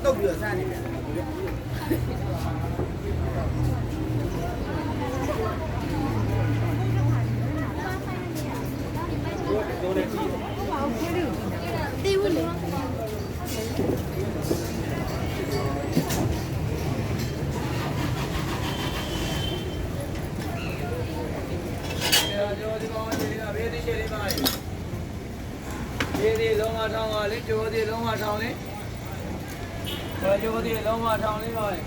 都比赛里面。ဒီလုံးဝထောင်းပါလေကျိုးဒီလုံးဝထောင်းလေကျိုးဒီလုံးဝထောင်းလေးပါလေ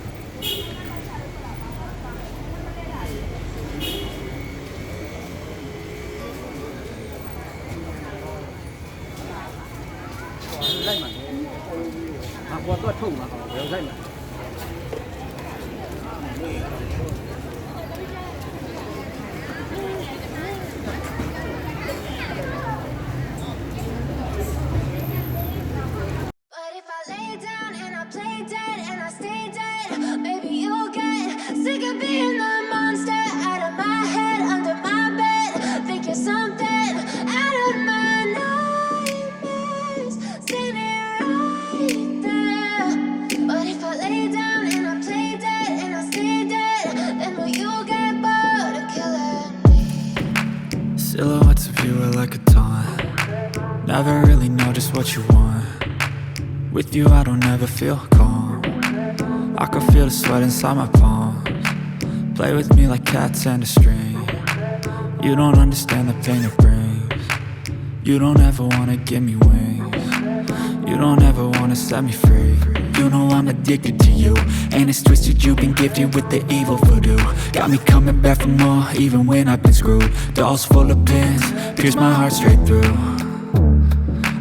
လိုက်မှာဘောတော့ထုံမှာဘယ်လိုက်မှာSick of being the monster out of my head, under my bed. Think you're something out of my nightmares. Standing right there. What if I Never really know just what you want. With you I don't ever feel calm. I can feel the sweat inside my palms. Play with me like cats and a string. You don't understand the pain it brings. You don't ever wanna give me wings. You don't ever wanna set me free. You know I'm addicted to you, and it's twisted, you've been gifted with the evil voodoo. Got me coming back for more, even when I've been screwed. Dolls full of pins, pierce my heart straight through.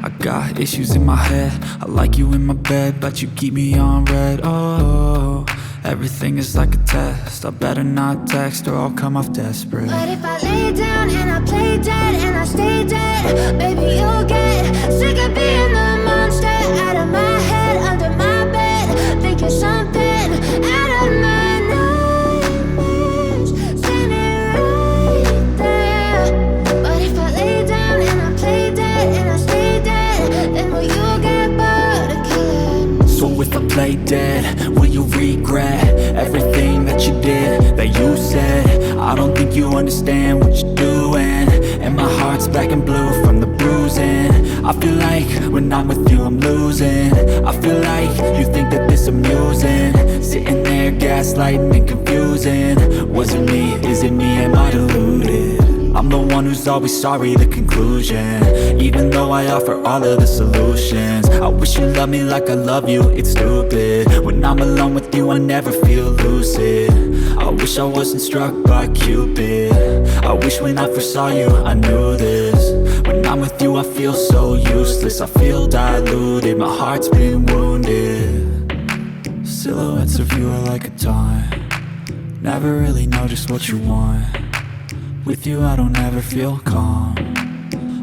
I got issues in my head, I like you in my bed, but you keep me on red. Oh, everything is like a test, I better not text or I'll come off desperate. But if I lay down and I play dead and I stay dead, baby you'll get sick of being the monster out of my head, under my bed, thinking something out of my nightmares, standing right there. But if I lay down and I play dead and I stay dead, then will you get bored of killing me? So if I play dead, will you regret everything that you did, that you said? I don't think you understand what you're doing, and my heart's black and blue from the bruising. I feel like when I'm with you I'm losing. I feel like you think that this amusing, sitting there gaslighting and confusing. Was it me? Is it me? Am I deluded? I'm the one who's always sorry, the conclusion, even though I offer all of the solutions. I wish you loved me like I love you, it's stupid. When I'm alone with you I never feel lucid. I wish I wasn't struck by Cupid. I wish when I first saw you I knew this. When I'm with you I feel so useless, I feel diluted, my heart's been wounded. Silhouettes of you are like a taunt. Never really know just what you want. With you I don't ever feel calm.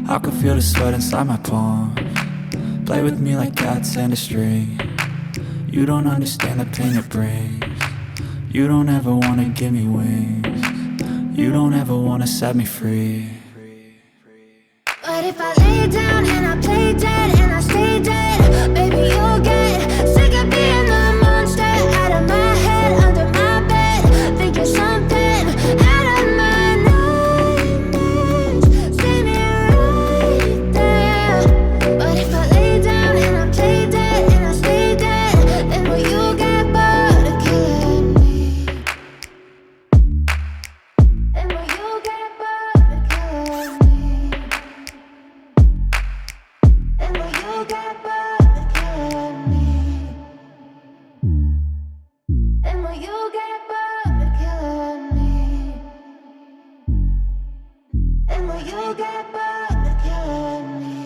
I can feel the sweat inside my palms. Play with me like cats and a string. You don't understand the pain it brings. You don't ever wanna give me wings. You don't ever wanna set me free. But if I lay down and I play dead and I stay dead, baby you'll get sick of being the monster out of my head, under my bed, thinking something out of my nightmares, standing right there. But if I lay down and I play dead and I stay dead, then will you get bored of killing me? Then will you get bored of killing me? Then will you get bored of killing me? Then will you get bored of killing me? Then will you get bored of killing me?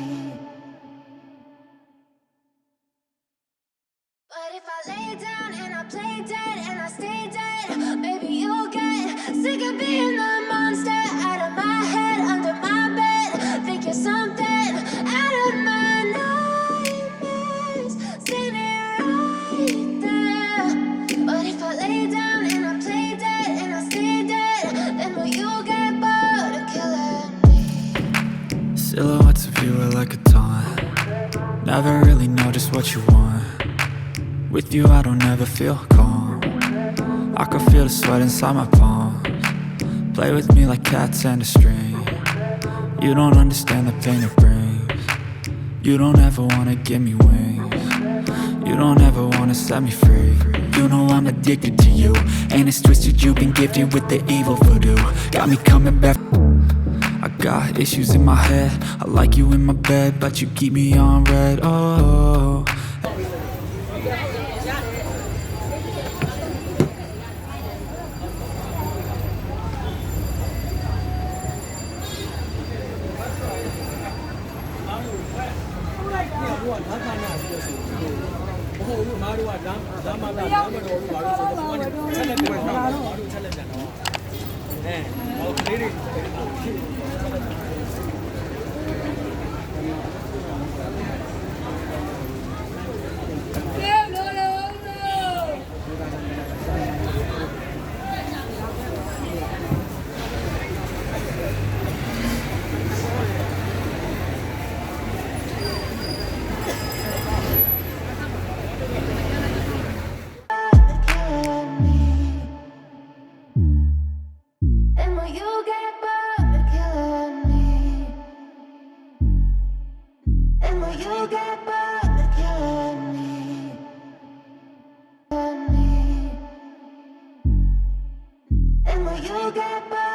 But if I lay down and I play dead and I stay dead, baby you'll get sick of being the monster out of my head, under my bed, thinking something out of my nightmares, standing right there. But if I lay down and I play dead and I stay dead, then will you get bored of killing me? Silhouettes of you are like a taunt. Never really know just what you want. With you I don't ever feel calm. I can feel the sweat inside my palms. Play with me like cats and a string. You don't understand the pain it brings. You don't ever wanna give me wings. You don't ever wanna set me free. You know I'm addicted to you, and it's twisted, you've been gifted with the evil voodoo. Got me coming back. I got issues in my head, I like you in my bed, but you keep me on red. Oh, Killing get bored of killing me, killing me? And will you get bored?